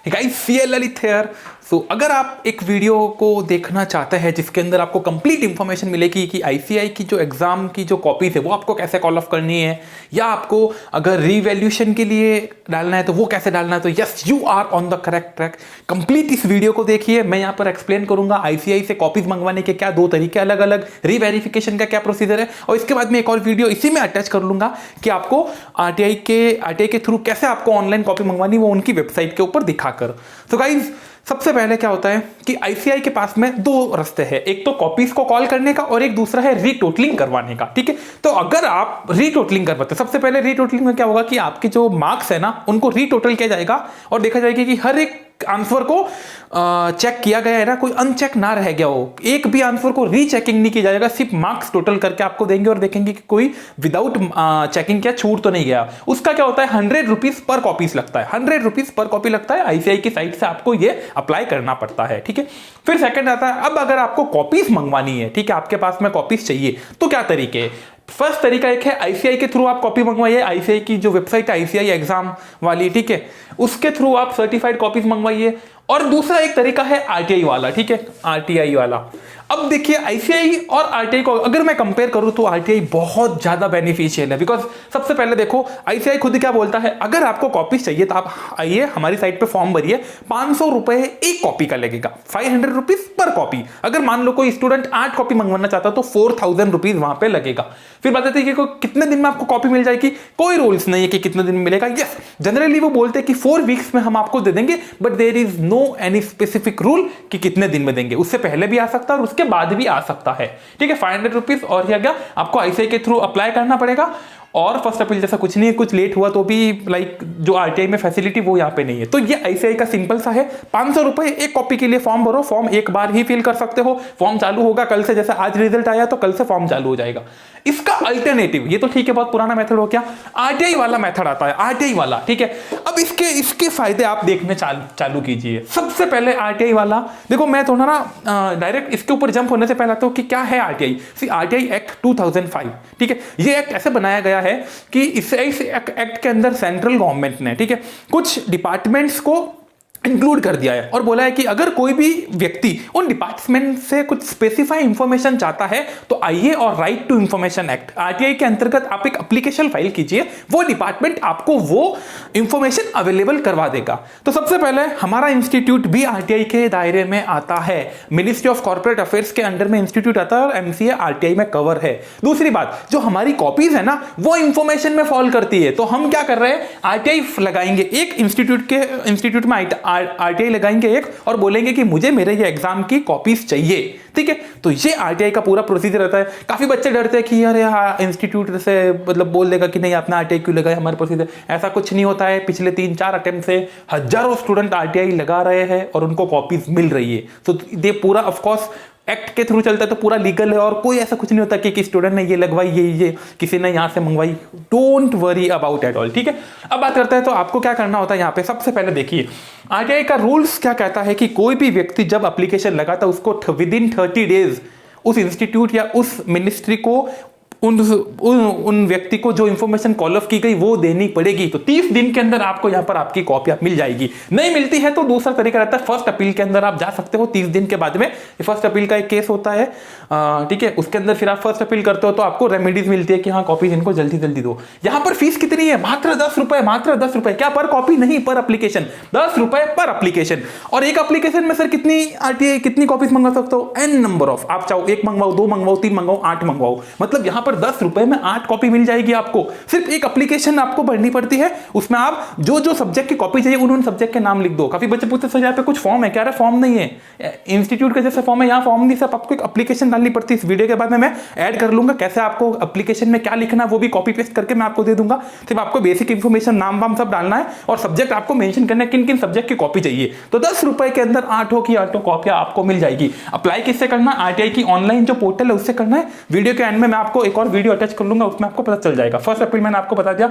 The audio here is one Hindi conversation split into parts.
Guys, see Lalit here. So अगर आप एक वीडियो को देखना चाहते हैं जिसके अंदर आपको कंप्लीट इंफॉर्मेशन मिलेगी कि आईसीआई की जो एग्जाम की जो कॉपीज है वो आपको कैसे कॉल ऑफ करनी है, या आपको अगर रीवैल्यूएशन के लिए डालना है तो वो कैसे डालना है, तो yes, you are on the correct track. Complete इस वीडियो को देखिए। मैं यहाँ पर एक्सप्लेन करूंगा आईसीआई से कॉपीज मंगवाने के क्या दो तरीके अलग अलग, रीवेरिफिकेशन का क्या प्रोसीजर है, और इसके बाद में एक और वीडियो इसी में अटैच कर लूंगा कि आपको आरटीआई के थ्रू कैसे आपको ऑनलाइन कॉपी मंगवानी वो उनकी वेबसाइट के ऊपर दिखाकर। तो गाइज, सबसे पहले क्या होता है कि आईसीआई के पास में दो रास्ते हैं, एक तो कॉपीज को कॉल करने का और एक दूसरा है रीटोटलिंग करवाने का। ठीक है, तो अगर आप रीटोटलिंग करवाते हैं, सबसे पहले रीटोटलिंग में क्या होगा कि आपके जो मार्क्स है ना उनको रीटोटल किया जाएगा और देखा जाएगा कि हर एक आंसर को चेक किया गया है ना, कोई अनचेक ना रह गया हो, एक भी आंसर को रीचेकिंग नहीं किया जाएगा, सिर्फ मार्क्स टोटल करके आपको देंगे और देखेंगे कि कोई विदाउट चेकिंग क्या छूट तो नहीं गया। उसका क्या होता है, 100 रुपीज पर कॉपीज लगता है, 100 रुपीज पर कॉपी लगता है। आईसीआई की साइट से आपको ये अप्लाई करना पड़ता है। ठीक है, फिर सेकंड आता है, अब अगर आपको कॉपीज मंगवानी है, ठीक है, आपके पास में कॉपीज चाहिए, तो क्या तरीके है। फर्स्ट तरीका एक है आईसीआई के थ्रू आप कॉपी मंगवाइए, आईसीआई की जो वेबसाइट है आईसीआई एग्जाम वाली, ठीक है, उसके थ्रू आप सर्टिफाइड कॉपीज मंगवाइए। और दूसरा एक तरीका है आरटीआई वाला, ठीक है, आरटीआई वाला। अब देखिए, आईसीआई और आरटीआई को अगर मैं कंपेयर करूं तो आरटीआई बहुत ज्यादा बेनिफिशियल है, बिकॉज सबसे पहले देखो आईसीआई खुद क्या बोलता है, अगर आपको कॉपीज चाहिए तो आप आइए हमारी साइट पे फॉर्म भरिए, 500 रुपए एक कॉपी का लगेगा, 500 रुपीज पर कॉपी। अगर मान लो कोई स्टूडेंट 8 कॉपी मंगवाना चाहता तो 4000 रुपीज वहां पे लगेगा। फिर बात आती है कि कितने दिन में आपको कॉपी मिल जाएगी, कोई रूल्स नहीं है कि कितने दिन में मिलेगा। यस, जनरली वो बोलते हैं कि 4 वीक्स में हम आपको दे देंगे, but there is no any specific rule कि कितने दिन में देंगे, उससे पहले भी आ सकता है और उसके बाद भी आ सकता है। ठीक है, 500 रुपीज और क्या आपको आईसीआई के थ्रू अप्लाई करना पड़ेगा। और फर्स्ट अपील जैसा कुछ नहीं है, कुछ लेट हुआ तो भी लाइक जो आरटीआई में फैसिलिटी वो यहाँ पे नहीं है। तो ये आईसीआई का सिंपल सा है, 500 रुपए एक कॉपी के लिए फॉर्म भरो, फॉर्म एक बार ही फिल कर सकते हो, फॉर्म चालू होगा कल से, जैसे आज रिजल्ट आया तो कल से फॉर्म चालू हो जाएगा। इसका अल्टरनेटिव, ये तो ठीक है बहुत पुराना मेथड हो गया, आरटीआई वाला मेथड आता है, आरटीआई वाला। ठीक है, अब इसके फायदे आप देखने चालू कीजिए। सबसे पहले आरटीआई वाला देखो, मैं थोड़ा ना डायरेक्ट इसके ऊपर जंप होने से पहले आता हूं कि क्या है आरटीआई। आरटीआई एक्ट 2005, ठीक है, ये एक्ट ऐसे बनाया गया है कि इस एक्ट के अंदर सेंट्रल गवर्नमेंट ने, ठीक है, कुछ डिपार्टमेंट्स को इंक्लूड कर दिया है और बोला है कि अगर कोई भी व्यक्ति उन डिपार्टमेंट से कुछ स्पेसिफाई इंफॉर्मेशन चाहता है तो आइए और right to information act RTI के अंतर्गत आप एक एप्लीकेशन फाइल कीजिए, वो डिपार्टमेंट आपको वो इंफॉर्मेशन अवेलेबल करवा देगा। तो सबसे पहले हमारा इंस्टीट्यूट भी आरटीआई के दायरे में आता है, मिनिस्ट्री ऑफ कॉर्पोरेट अफेयर्स के अंडर में इंस्टीट्यूट आता है और एमसीए आरटीआई में कवर है। दूसरी बात, जो हमारी कॉपीज है ना वो इंफॉर्मेशन में फॉल करती है, तो हम क्या कर रहे हैं, आरटीआई लगाएंगे एक इंस्टीट्यूट में आरटीआई लगाएंगे एक और बोलेंगे कि मुझे मेरे ये एग्जाम की कॉपीज चाहिए। ठीक है, तो ये आरटीआई का पूरा प्रोसीजर रहता है। काफी बच्चे डरते हैं कि यार इंस्टीट्यूट से मतलब बोल देगा कि नहीं आपने आरटीआई क्यों लगाया हमारे प्रोसीजर। ऐसा कुछ नहीं होता है, पिछले 3-4 अटेम्प्ट से हजारों स्टूडेंट आरटीआई लगा रहे हैं और उनको कॉपीज मिल रही है। तो ये पूरा ऑफकोर्स एक्ट के थ्रू चलता है तो पूरा लीगल है और कोई ऐसा कुछ नहीं होता कि स्टूडेंट ने ये लगवाई, ये किसी ने यहां से मंगवाई। Don't worry about at all. ठीक है, अब बात करते हैं तो आपको क्या करना होता है। यहाँ पे सबसे पहले देखिए आरटीआई का रूल्स क्या कहता है कि कोई भी व्यक्ति जब एप्लीकेशन लगाता है उसको विदिन 30 डेज उस इंस्टीट्यूट या उस मिनिस्ट्री को उन व्यक्ति को जो इंफॉर्मेशन कॉल ऑफ की गई वो देनी पड़ेगी। तो 30 दिन के अंदर आपको यहां पर आपकी कॉपी मिल जाएगी। नहीं मिलती है तो दूसरा तरीका रहता है, फर्स्ट अपील के अंदर आप जा सकते हो 30 दिन के बाद में। फर्स्ट अपील का एक केस होता है, ठीक है, उसके अंदर फिर आप फर्स्ट अपील करते हो तो आपको रेमेडीज मिलती है कि हाँ कॉपीज इनको जल्दी जल्दी दो। यहां पर फीस कितनी है, मात्र 10 रुपए, मात्र 10 रुपए। क्या पर कॉपी नहीं, पर एप्लीकेशन 10 रुपए पर एप्लीकेशन। और एक एप्लीकेशन में सर कितनी आरटीआई कितनी कॉपीज मंगवा सकते हो, एन नंबर ऑफ। आप चाहो 1 मंगवाओ, 2 मंगवाओ, 3 मंगवाओ, 8 मंगवाओ, मतलब यहां पर 10 रुपए में 8 कॉपी मिल जाएगी आपको। सिर्फ एक एप्लीकेशन आपको भरनी पड़ती है, उसमें आप जो जो सब्जेक्ट की कॉपी चाहिए उन सब्जेक्ट के नाम लिख दो। काफी बच्चे पूछते सर यहाँ पे कुछ फॉर्म है क्या, फॉर्म नहीं है, इंस्टीट्यूट के जैसे फॉर्म है, यहाँ फॉर्म नहीं, सिर्फ आपको एक एप्लीकेशन डालनी पड़ती है। इस वीडियो के बाद में मैं ऐड कर लूंगा कैसे आपको एप्लीकेशन में क्या लिखना है, वो भी कॉपी पेस्ट करके मैं आपको दे दूंगा। सिर्फ आपको बेसिक इंफॉर्मेशन नाम वाम सब डालना है और सब्जेक्ट आपको मेंशन करना है किन किन सब्जेक्ट की कॉपी चाहिए। तो 10 रुपए के अंदर 8 की 8 कॉपियां आपको मिल जाएगी। अप्लाई किससे करना, आरटीआई की ऑनलाइन जो पोर्टल है उससे करना है। वीडियो के एंड में मैं आपको एक और वीडियो अटैच कर लूंगा, उसमें आपको पता चल जाएगा। फर्स्ट अपील मैंने आपको बता दिया।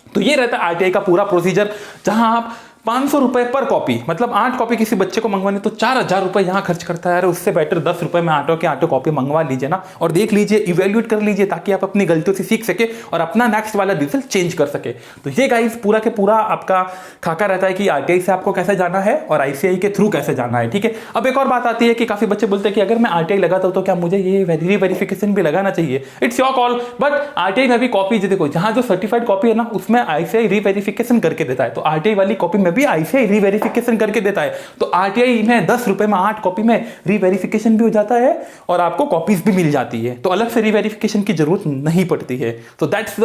तो ये रहता है आरटीआई का पूरा प्रोसीजर, जहां आप 500 रुपए पर कॉपी, मतलब 8 कॉपी किसी बच्चे को मंगवानी तो 4000 रुपए यहाँ खर्च करता है। उससे बेटर 10 रुपए में आटो कॉपी मंगवा लीजिए ना, और देख लीजिए, इवेल्युएट कर लीजिए, ताकि आप अपनी गलतियों से सीख सके और अपना नेक्स्ट वाला रिजल्ट चेंज कर सके। तो ये गाइस पूरा के पूरा आपका खाका रहता है कि आरटीआई से आपको कैसे जाना है और आईसीआई के थ्रू कैसे जाना है, ठीक है। अब एक और बात आती है कि काफी बच्चे बोलते हैं कि अगर मैं आरटीआई लगाता हूं तो क्या मुझे ये वेरिफिकेशन भी लगाना चाहिए? It's your call, but RTI में भी कॉपी देखो, जहां जो सर्टिफाइड कॉपी है ना उसमें आईसीआई रीवेरिफिकेशन करके देता है, तो आरटीआई वाली कॉपी में भी आईसीआई रीवेरिफिकेशन करके देता है। तो आरटीआई में 10 रुपए में 8 कॉपी में रीवेरिफिकेशन भी हो जाता है और आपको कॉपीज भी मिल जाती है, तो अलग से रीवेरिफिकेशन की जरूरत नहीं पड़ती है। तो दैट्स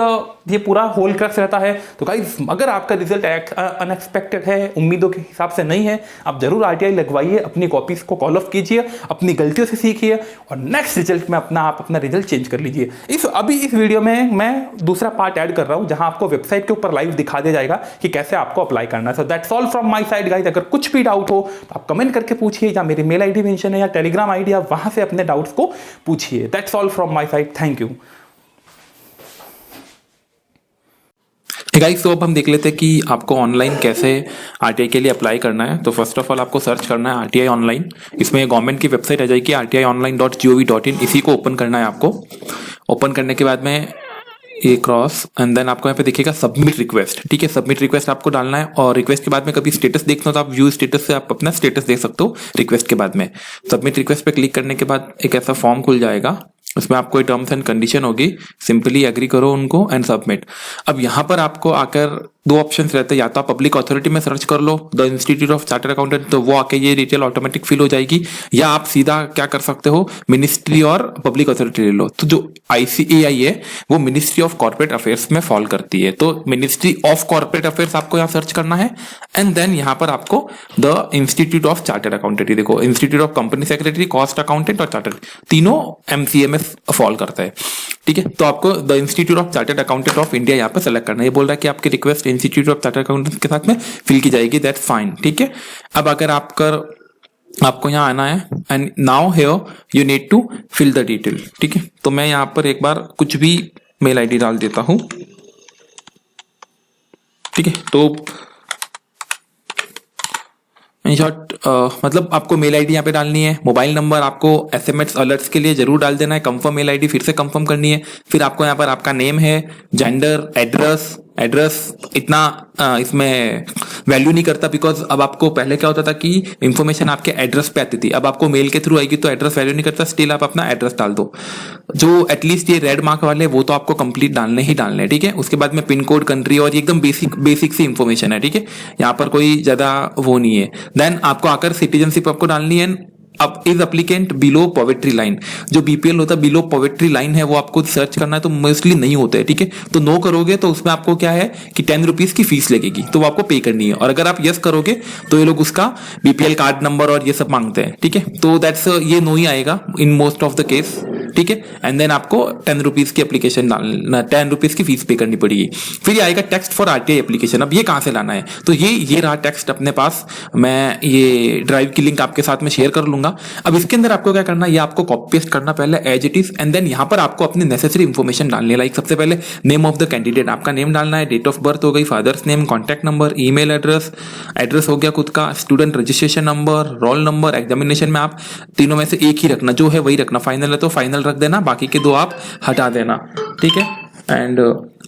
ये पूरा होल क्रक्स रहता है। तो गाइस अगर आपका रिजल्ट अनएक्सपेक्टेड है, उम्मीदों के हिसाब से नहीं है, आप जरूर आरटीआई लगवाइए, अपनी कॉपीज को कॉल ऑफ कीजिए, अपनी गलतियों से सीखिए और नेक्स्ट रिजल्ट में आप अपना रिजल्ट चेंज कर लीजिए। अभी इस वीडियो में मैं दूसरा पार्ट ऐड कर रहा हूं जहां आपको वेबसाइट के ऊपर लाइव दिखा दिया जाएगा कि कैसे आपको अप्लाई करना है। So that's all from my side guys. अगर कुछ भी डाउट हो तो आप कमेंट करके पूछिए, या मेरी मेल आईडी मेंशन है या टेलीग्राम आईडी, आप वहां से अपने डाउट्स को पूछिए। That's all from my side, thank you guys. तो अब हम देख लेते हैं कि आपको ऑनलाइन कैसे आरटीआई के लिए अप्लाई करना है। तो फर्स्ट ऑफ ऑल आपको सर्च करना है आरटीआई ऑनलाइन। इसमें गवर्नमेंट की वेबसाइट आ जाएगी rtionline.gov.in, इसी को ओपन करना है आपको। ओपन करने के बाद में ये क्रॉस एंड देन आपको यहाँ पे देखिएगा सबमिट रिक्वेस्ट, ठीक है। सबमिट रिक्वेस्ट आपको डालना है और रिक्वेस्ट के बाद में कभी स्टेटस देखना हो तो आप व्यू स्टेटस से आप अपना स्टेटस देख सकते हो रिक्वेस्ट के बाद में। सबमिट रिक्वेस्ट पे क्लिक करने के बाद एक ऐसा फॉर्म खुल जाएगा, उसमें आपको टर्म्स एंड कंडीशन होगी, सिंपली एग्री करो उनको एंड सबमिट। अब यहाँ पर आपको आकर दो ऑप्शंस रहते हैं, या तो आप पब्लिक अथॉरिटी में सर्च कर लो the institute of chartered accountant, तो वो आके ये डिटेल ऑटोमेटिक फिल हो जाएगी, या आप सीधा क्या कर सकते हो मिनिस्ट्री और पब्लिक अथॉरिटी ले लो। तो जो आईसीएआई है वो मिनिस्ट्री ऑफ कॉर्पोरेट अफेयर्स में फॉल करती है, तो मिनिस्ट्री ऑफ कॉर्पोरेट अफेयर्स आपको यहाँ सर्च करना है एंड देन यहाँ पर आपको the institute of chartered accountant, देखो institute of company secretary, cost accountant और चार्टर्ड, तीनों एमसीए में फॉल करता है, ठीक है। तो आपको the institute of chartered accountant of India यहाँ पे सेलेक्ट करना है। ये बोल रहा है कि आपकी request institute of chartered accountant के साथ में फिल की जाएगी, दैट्स फाइन, ठीक है। अब अगर आपको यहाँ आना है and now here you need to fill the detail, ठीक है। तो मैं यहाँ पर एक बार कुछ भी मेल आईडी डाल देता हूँ, ठीक है। तो इन शॉर्ट मतलब आपको मेल आईडी यहाँ पे डालनी है, मोबाइल नंबर आपको एसएमएस अलर्ट्स के लिए जरूर डाल देना है, कंफर्म मेल आईडी फिर से कंफर्म करनी है। फिर आपको यहाँ पर आपका नेम है, जेंडर, एड्रेस इतना इसमें वैल्यू नहीं करता, बिकॉज अब आपको पहले क्या होता था कि इंफॉर्मेशन आपके एड्रेस पे आती थी, अब आपको मेल के थ्रू आएगी तो एड्रेस वैल्यू नहीं करता, स्टिल आप अपना एड्रेस डाल दो। जो एटलीस्ट ये रेड मार्क वाले वो तो आपको कंप्लीट डालने ही डालने, ठीक है। उसके बाद में पिन कोड, कंट्री और ये एकदम बेसिक सी इंफॉर्मेशन है, ठीक है। यहाँ पर कोई ज्यादा वो नहीं है। देन आपको आकर सिटीजनशिप आपको डालनी है। अब is applicant below poverty line, जो बीपीएल होता है बिलो पॉवर्टी लाइन है वो आपको सर्च करना है, तो मोस्टली नहीं होता है, ठीक है। तो नो करोगे तो उसमें आपको क्या है कि 10 रुपीज की फीस लगेगी, तो वो आपको पे करनी है। और अगर आप यस करोगे तो ये लोग उसका बीपीएल कार्ड नंबर और ये सब मांगते हैं, ठीक है। तो दैट्स ये नो ही आएगा in most of the case, ठीक है। एंड देन आपको 10 रुपीज की एप्लीकेशन डालना, 10 रुपीज की फीस पे करनी पड़ेगी। फिर आएगा टेक्स्ट फॉर आरटीआई एप्लीकेशन। अब ये कहां से लाना है, तो ये रहा टेक्स्ट अपने पास, मैं ये ड्राइव की लिंक आपके साथ में शेयर कर लूंगा। अब इसके अंदर आपको क्या करना है, ये आपको कॉपी पेस्ट करना पहले as it is, and then यहाँ पर आपको अपनी नेसेसरी इंफॉर्मेशन डालनी है। लाइक सबसे पहले नेम ऑफ द कैंडिडेट, आपका नेम डालना है, डेट ऑफ बर्थ हो गई, father's name, contact number, email address हो गया खुद का, student registration number, roll number. Examination में आप तीनों में से एक ही रखना, जो है वही रखना, फाइनल है तो फाइनल रख देना, बाकी के दो आप हटा देना, ठीक है। एंड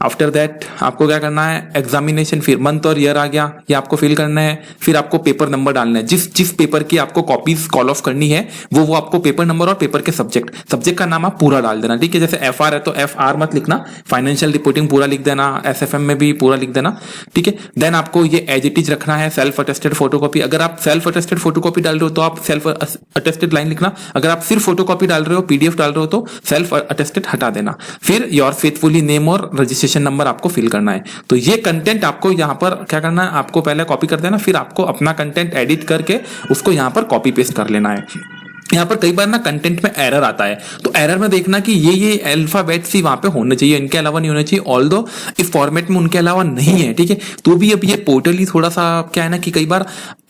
आफ्टर दैट आपको क्या करना है, एग्जामिनेशन, फिर मंथ और ईयर आ गया, ये आपको फिल करना है। फिर आपको पेपर नंबर डालना है, जिस पेपर की आपको कॉपीज कॉल ऑफ करनी है वो आपको पेपर नंबर और पेपर के सब्जेक्ट का नाम आप पूरा डाल देना, ठीक है। जैसे एफआर है तो एफआर मत लिखना, फाइनेंशियल रिपोर्टिंग पूरा लिख देना, एसएफएम में भी पूरा लिख देना, ठीक है। देन आपको ये एज इट इज रखना है, सेल्फ अटेस्टेड फोटोकॉपी। अगर आप सेल्फ अटेस्टेड फोटोकॉपी डाल रहे हो तो आप सेल्फ अटेस्टेड लाइन लिखना, अगर आप सिर्फ फोटोकॉपी डाल रहे हो, पीडीएफ डाल रहे हो तो सेल्फ अटेस्टेड हटा देना। फिर योर फेथफुली नेम और रजिस्ट्रेशन नंबर आपको फिल करना है। तो ये कंटेंट आपको यहाँ पर क्या करना है, आपको पहले कॉपी कर देना, फिर आपको अपना कंटेंट एडिट करके उसको यहाँ पर कॉपी पेस्ट कर लेना है। यहाँ पर कई बार ना कंटेंट में एरर आता है, तो एरर में देखना कि ये अल्फाबेट्स ही वहां पे होने चाहिए, इनके अलावा नहीं होने चाहिए। ऑल्दो इस फॉर्मेट में उनके अलावा नहीं है, ठीक है। तो भी अब ये पोर्टल ही थोड़ा सा क्या है ना कि कई बार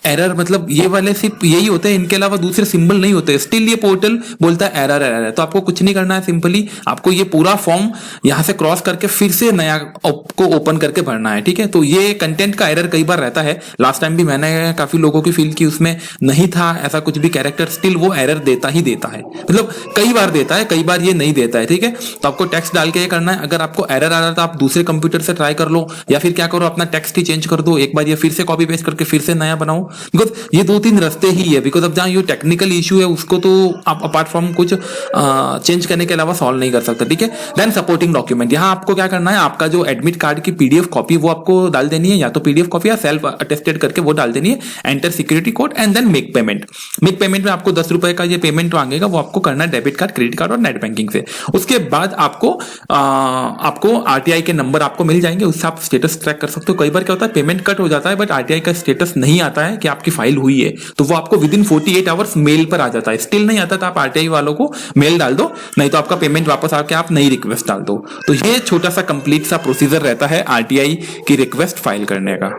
एरर मतलब ये वाले सिर्फ यही होते हैं, इनके अलावा दूसरे सिंबल नहीं होते। स्टिल ये पोर्टल बोलता है एरर एरर है, तो आपको कुछ नहीं करना है, सिंपली आपको ये पूरा फॉर्म यहाँ से क्रॉस करके फिर से नया को ओपन करके भरना है, ठीक है। तो ये कंटेंट का एरर कई बार रहता है, लास्ट टाइम भी मैंने काफी लोगों की फील की, उसमें नहीं था ऐसा कुछ भी कैरेक्टर, स्टिल वो एरर देता ही देता है, मतलब कई बार देता है, कई बार ये नहीं देता है, ठीक है। तो आपको टेक्स्ट डाल के ये करना है। अगर आपको एरर आ रहा था आप दूसरे कंप्यूटर से ट्राई कर लो, या फिर क्या करो अपना टेक्स्ट ही चेंज कर दो, एक बार ये फिर से कॉपी पेस्ट करके फिर से नया बनाओ, बिकॉज ये 2-3 रास्ते ही है। बिकॉज अब जहाँ ये टेक्निकल इशू है उसको तो आप अपार्ट फ्रॉम कुछ चेंज करने के अलावा सॉल्व नहीं कर सकते, ठीक है। देन सपोर्टिंग डॉक्यूमेंट, यहाँ आपको क्या करना है, आपका जो एडमिट कार्ड की पीडीएफ कॉपी वो आपको डाल देनी है, या तो पीडीएफ कॉपी या सेल्फ अटेस्टेड करके वो डाल देनी है, enter security code and then make payment. Make payment में आपको 10 रुपए का ये पेमेंट मांगेगा, वो आपको करना है डेबिट कार्ड, क्रेडिट कार्ड और नेट बैंकिंग से। उसके बाद आपको आरटीआई के नंबर आपको मिल जाएंगे, उससे आप स्टेटस ट्रैक कर सकते हो। कई बार क्या होता है पेमेंट कट हो जाता है बट आरटीआई का स्टेटस नहीं आता है कि आपकी फाइल हुई है, तो वो आपको विद इन 48 आवर्स मेल पर आ जाता है। स्टिल नहीं आता तो आप आरटीआई वालों को मेल डाल दो, नहीं तो आपका पेमेंट वापस आके आप नई रिक्वेस्ट डाल दो। तो ये छोटा सा कंप्लीट सा प्रोसीजर रहता है आरटीआई की रिक्वेस्ट फाइल करने का।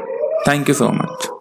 Thank you so much.